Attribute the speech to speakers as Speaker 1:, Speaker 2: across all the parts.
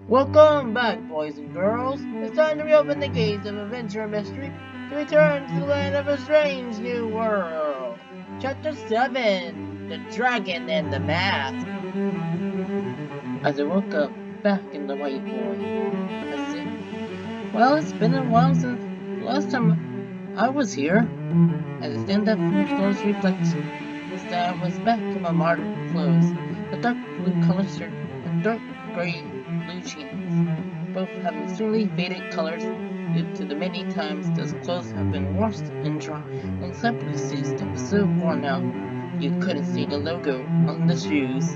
Speaker 1: Welcome back, boys and girls. It's time to reopen the gates of adventure and mystery to return to the land of a strange new world. Chapter 7: The Dragon and the Mask. As I woke up back in the White Boy, I said, well, it's been a while since the last time I was here. As I stand up from the floor's reflection, I was back in my modern clothes, a dark blue color shirt and dark gray blue jeans, both having extremely faded colors due to the many times those clothes have been washed and dried, except for the shoes that were so worn out you couldn't see the logo on the shoes.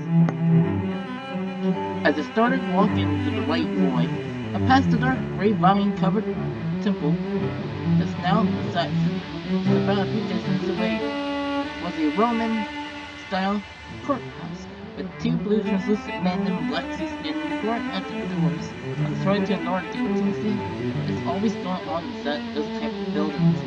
Speaker 1: As I started walking to the right boy, I passed the dark gray vine-covered temple that's now a Saxon. About a few distance away was a Roman-style courthouse with two blue translucent men in black suits standing guard at the doors. I was trying to ignore the intimacy that's always going on inside those type of buildings.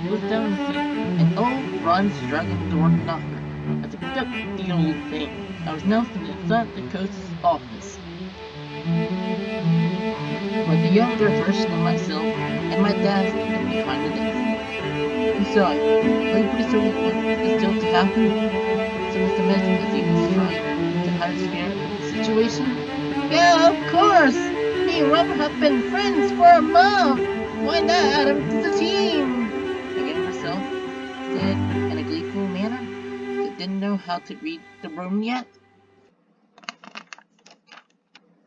Speaker 1: It was down to see an old bronze-dragon door knocker. As I picked up the old thing, I was now sitting inside the coach's office with a younger version of myself and my dad standing behind the desk. Besides, are you pretty sure what is still to happen? So Mr. Mitchell as he was trying to hide his fear of the situation. Yeah, of course! Me and Robert have been friends for a month! Why not add him to the team? Again myself said in a gleeful manner. He didn't know how to read the room yet.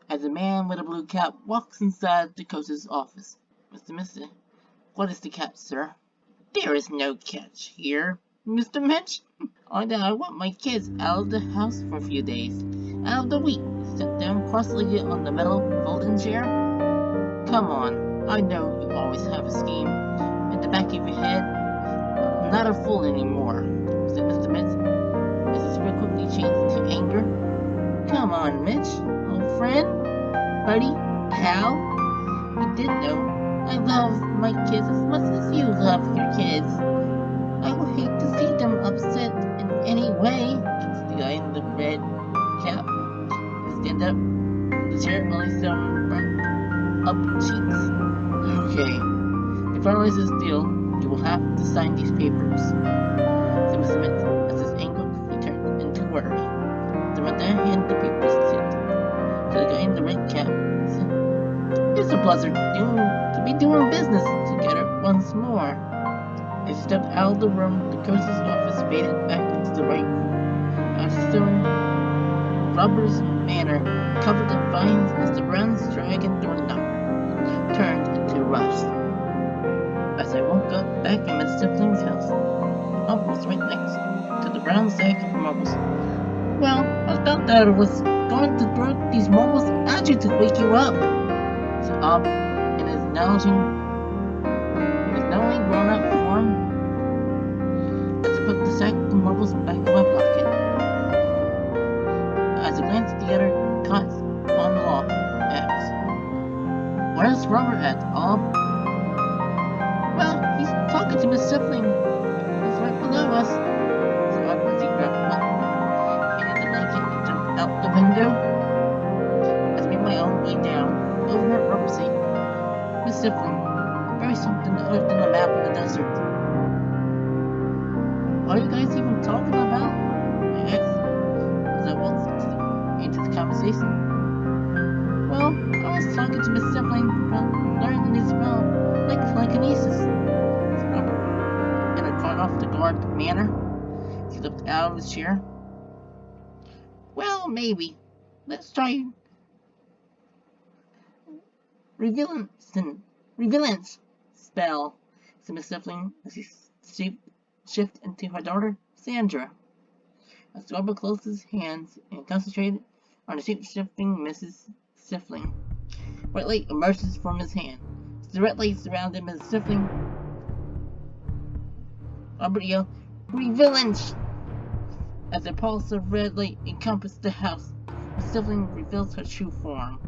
Speaker 1: As a man with a blue cap walks inside the coach's office. Mr. What is the catch, sir? There is no catch here, Mr. Mitch. I want my kids out of the house for a few days. Out of the week. Sit down cross-legged on the metal folding chair. Come on, I know you always have a scheme in the back of your head. I'm not a fool anymore, said Mr. Mitch, as his spirit quickly changed to anger. Come on, Mitch, old friend, buddy, pal. You did know I love my kids as much as you love your kids. I would hate to see them upset in any way. It's the guy in the red cap. Stand up. The chair only some burnt up cheeks. Okay. To finalize this deal, you will have to sign these papers, said Mr. Smith as his anger quickly turned into worry. So my dad handed the papers to the guy in the red cap. It's a pleasure to be doing business together once more. As he stepped out of the room, the coach's office faded back into the right room. I was still in Robert's manor, covered in vines as the bronze dragon door knocker turned into rust. As I woke up back in Miss Stifling's house, the office was right next to the brown sack of marbles. Well, I thought that I was going to throw these marbles at you to wake you up, said Ob, in his acknowledging his not only grown-up form as I put the sack of marbles back in my pocket. As I glanced at the other cots on the loft, I asked, where's Robert at, Ob? Well, he's talking to Miss Stifling. He's right below us, said Ob as he grabbed one and the blanket and jumped out the window. As I made my own way down, overheard Robert say, Miss Stifling, there is something other than a map in the desert. What are you guys even talking about? I asked as I walked into the conversation. Well, I was talking to Miss Stifling about learning this spell like telekinesis, said Robert in a caught off the guard manner. He looked out of his chair. Well, maybe. Let's try Revealance spell, said Miss Stifling as he shifted into her daughter, Sandra. As Robert closed his hands and concentrated on the shape-shifting Mrs. Stifling, white light emerges from his hand. As the red light surrounded Mrs. Stifling, Robert yelled, Revealance! As a pulse of red light encompassed the house, Mrs. Stifling reveals her true form.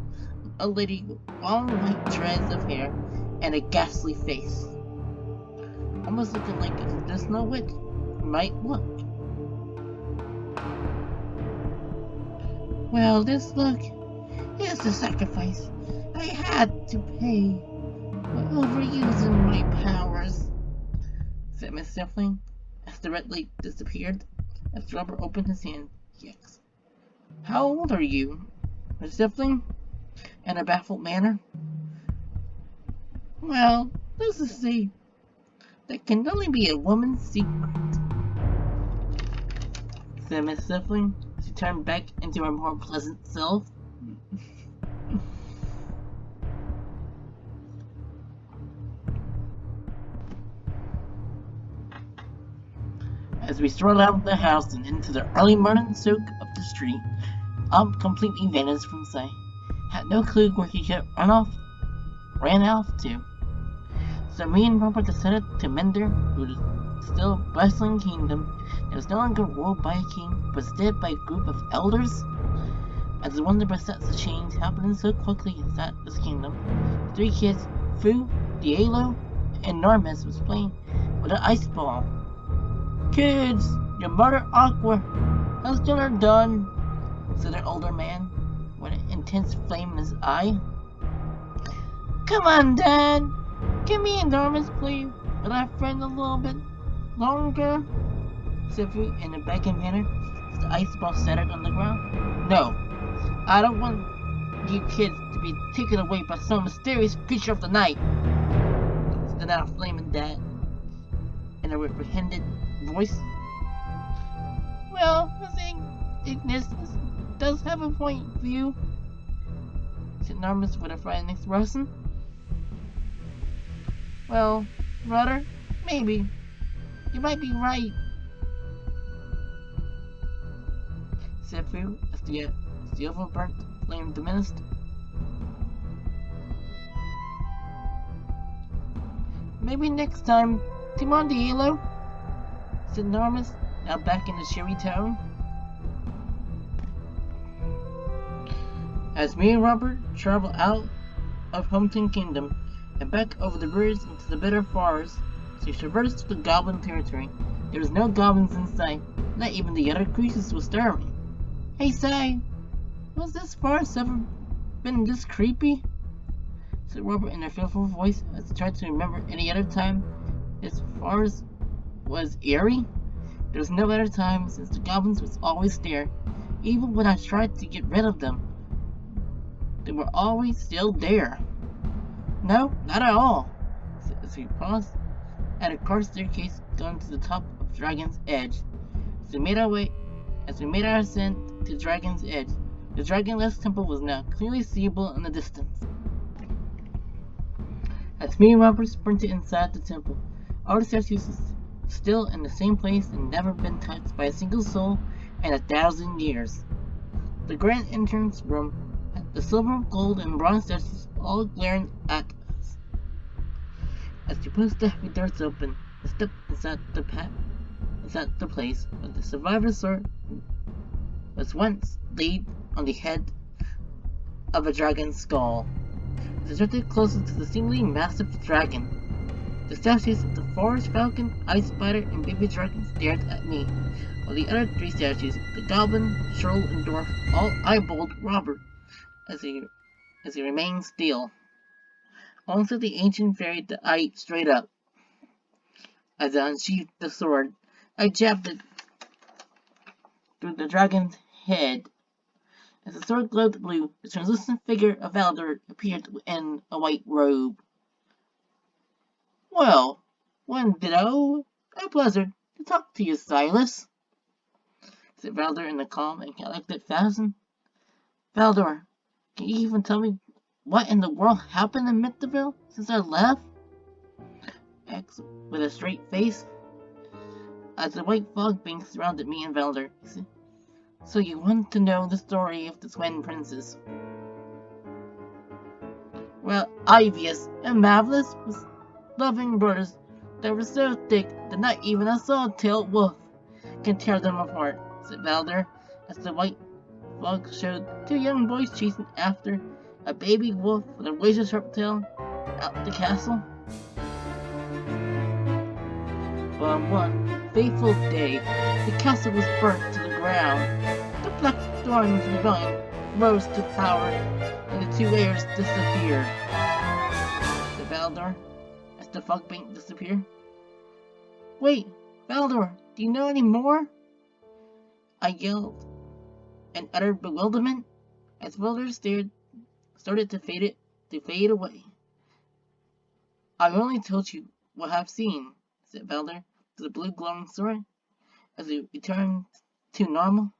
Speaker 1: A lady with long white dreads of hair and a ghastly face, almost looking like the Snow Witch might look. Well, this look Here's the sacrifice I had to pay for overusing my powers, said Miss Sifling, as the red light disappeared. As Robert opened his hand, he asked, "How old are you, Miss Sifling?" In a baffled manner. "Well, let's just see. That can only be a woman's secret," said Miss Sifling. She turned back into her more pleasant self. As we strolled out of the house and into the early morning soak of the street, completely vanished from sight. Had no clue where he had ran off to. So me and Robert decided to Mender, who was still bustling kingdom that was no longer ruled by a king, but instead by a group of elders. As the wonder besets the change happening so quickly inside this kingdom, the three kids, Fu, Dielo, and Normus, was playing with an ice ball. "Kids, your mother Aqua has dinner done," said an older man with an intense flame in his eye. "Come on, Dad. Can me and Normus play with our friend a little bit longer?" said Fu in a begging manner as the ice ball shattered on the ground. "No, I don't want you kids to be taken away by some mysterious creature of the night," said the now flaming Dad in a reprehended voice. "Well, Miss Ignis does have a point of view," said Normus with a frightened expression. "Well, brother, maybe. You might be right," said Fu as the overburnt flame diminished. "Maybe next time, Timon Dielo," said Normus, now back in a cheery tone. As me and Robert traveled out of Hometown Kingdom and back over the bridge into the bitter forest, as we traversed the goblin territory, there was no goblins in sight. Not even the other creatures were stirring. "Hey, say, was this forest ever been this creepy?" said Robert in a fearful voice as he tried to remember any other time this forest was eerie. There was no other time since the goblins was always there. Even when I tried to get rid of them, they were always still there. "No, not at all," as we paused at a carved staircase going to the top of Dragon's Edge. As we made our ascent to Dragon's Edge, the Dragonless Temple was now clearly seeable in the distance. As me and Robert sprinted inside the temple, all the statues were still in the same place and never been touched by a single soul in 1,000 years. The grand entrance room had the silver, gold, and bronze statues all glaring at us. As we pushed the heavy doors open and stepped inside the place where the survivor's sword was once laid on the head of a dragon's skull. We drifted closer to the seemingly massive dragon. The statues of the forest falcon, ice spider, and baby dragon stared at me, while the other three statues, the goblin, troll, and dwarf, all eyeballed Robert as he remained still. Only the ancient fairy eyed straight up. As I unsheathed the sword, I jabbed it through the dragon's head. As the sword glowed blue, the translucent figure of Valder appeared in a white robe. "Well, when ditto, a pleasure to talk to you, Silas," said Valder in a calm and collected fashion. "Valdor, can you even tell me what in the world happened in Mythaville since I left?" asked with a straight face. As the white fog bank surrounded me and Valder, he said, "So you want to know the story of the twin princes? Well, Ivius and Marvelous was loving brothers that were so thick that not even a saw-tailed wolf can tear them apart," said Valder, as the white fog showed two young boys chasing after a baby wolf with a razor-sharp tail out the castle. But on one fateful day, the castle was burnt to the ground. The Black Thorns Rebellion rose to power, and the two heirs disappeared. Said Valdor, as the fog bank disappeared. Wait, Valdor, do you know any more? I yelled in utter bewilderment as Valdor started to fade away. I've only told you what I've seen, said Valdor to the blue glowing sword as we returned to normal.